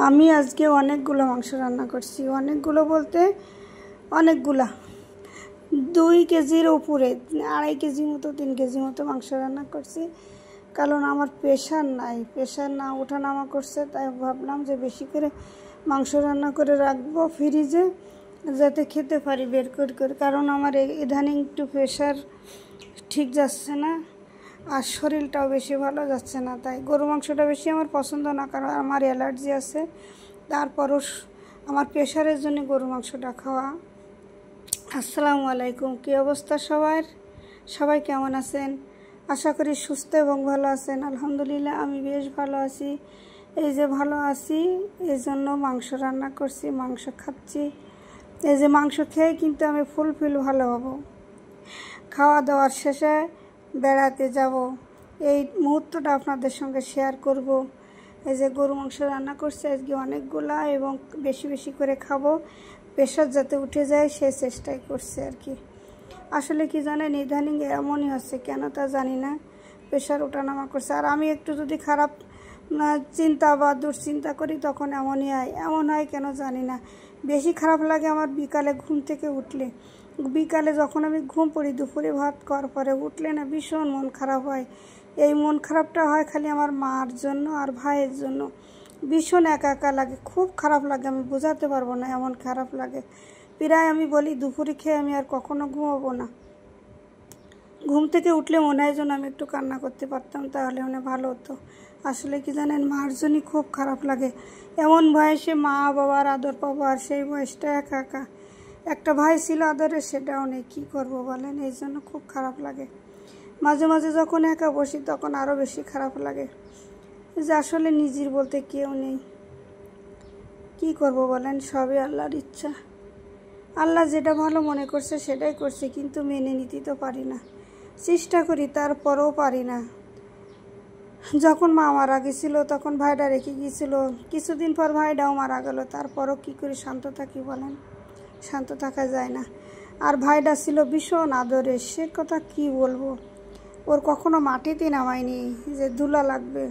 আমি আজকে অনেকগুলো মাংস রান্না করছি। অনেকগুলো বলতে অনেকগুলা 2 কেজির উপরে 2.5 কেজি মতো 3 কেজি মতো মাংস রান্না করছি। কারণ আমার প্রেশার নাই, প্রেশার না ওঠানামা করছে, তাই ভাবলাম যে বেশি করে মাংস রান্না করে রাখবো ফ্রিজে, যাতে খেতে পারি বের করে। কারণ আমার ইদানিং একটু প্রেশার ঠিক যাচ্ছে না, আর শরীরটাও বেশি ভালো যাচ্ছে না। তাই গরু মাংসটা বেশি আমার পছন্দ না, কারণ আমার অ্যালার্জি আছে। তারপরও আমার প্রেশারের জন্য গরু মাংসটা খাওয়া। আসসালামু আলাইকুম, কী অবস্থা সবাই কেমন আছেন? আশা করি সুস্থ এবং ভালো আছেন। আলহামদুলিল্লাহ আমি বেশ ভালো আছি। এই যে ভালো আছি এই জন্য মাংস রান্না করছি, মাংস খাচ্ছি। এই যে মাংস খেয়ে কিন্তু আমি ফুলফিল ভালো হব। খাওয়া দাওয়ার শেষে বেড়াতে যাব, এই মুহূর্তটা আপনাদের সঙ্গে শেয়ার করব। এই যে গরু মাংস রান্না করছি আজকে অনেকগুলা, এবং বেশি বেশি করে খাবো, প্রেশার যাতে উঠে যায় সেই চেষ্টাই করছে আর কি। আসলে কি জানেন, ইদানিং এমনই হচ্ছে, কেন তা জানি না, প্রেশার ওঠানামা করছে। আর আমি একটু যদি খারাপ চিন্তা বা দুশ্চিন্তা করি তখন এমনই হয়। এমন হয় কেন জানি না। বেশি খারাপ লাগে আমার বিকালে ঘুম থেকে উঠলে। বিকালে যখন আমি ঘুম পড়ি, দুপুরে ভাত খাওয়ার পরে উঠলে না ভীষণ মন খারাপ হয়। এই মন খারাপটা হয় খালি আমার মার জন্য আর ভাইয়ের জন্য। ভীষণ একা একা লাগে, খুব খারাপ লাগে, আমি বোঝাতে পারবো না, এমন খারাপ লাগে। প্রায় আমি বলি দুপুরে খেয়ে আমি আর কখনো ঘুমাবো না। ঘুম থেকে উঠলে মনে হয় যেন আমি একটু কান্না করতে পারতাম, তাহলে মানে ভালো হতো। আসলে কি জানেন, মার জন্যই খুব খারাপ লাগে। এমন বয়সে মা বাবার আদর পাবো, আর সেই বয়সটা একা একা। একটা ভাই ছিল আদরের, সেটাও নেই, কী করবো বলেন। এই জন্য খুব খারাপ লাগে। মাঝে মাঝে যখন একা বসি তখন আরও বেশি খারাপ লাগে, যে আসলে নিজের বলতে কেউ নেই। কি করব বলেন, সবই আল্লাহর ইচ্ছা। আল্লাহ যেটা ভালো মনে করছে সেটাই করছে, কিন্তু মেনে নিতে তো পারি না। চেষ্টা করি, তারপরেও পারি না। যখন মা মারা গেছিলো তখন ভাইটা রেখে গিয়েছিল, কিছুদিন পর ভাইটাও মারা গেল। তারপরও কী করে শান্ত থাকি বলেন? শান্ত থাকা যায় না। আর ভাইটা ছিল ভীষণ আদরের, সে কথা কি বলবো। ওর কখনো মাটিতে নামায়নি যে ধুলা লাগবে।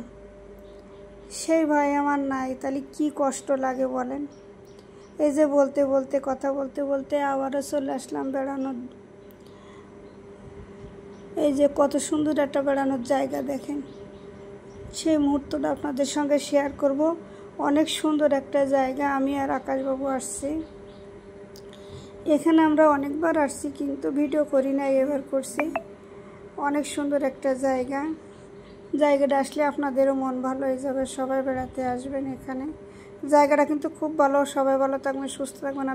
সেই ভাই আমার নাই, তাহলে কি কষ্ট লাগে বলেন। এই যে বলতে বলতে কথা বলতে বলতে আবারও চলে আসলাম বেড়ানোর। এই যে কত সুন্দর একটা বেড়ানোর জায়গা দেখেন, সেই মুহূর্তটা আপনাদের সঙ্গে শেয়ার করব। অনেক সুন্দর একটা জায়গা। আমি আর আকাশবাবু আসছি এখানে, আমরা অনেকবার আসছি কিন্তু ভিডিও করি না, এবার করছি। অনেক সুন্দর একটা জায়গাটা আসলে আপনাদেরও মন ভালো হয়ে যাবে। সবাই বেড়াতে আসবেন এখানে। জায়গাটা কিন্তু খুব ভালো। সবাই ভালো থাকবেন, সুস্থ থাকবেন।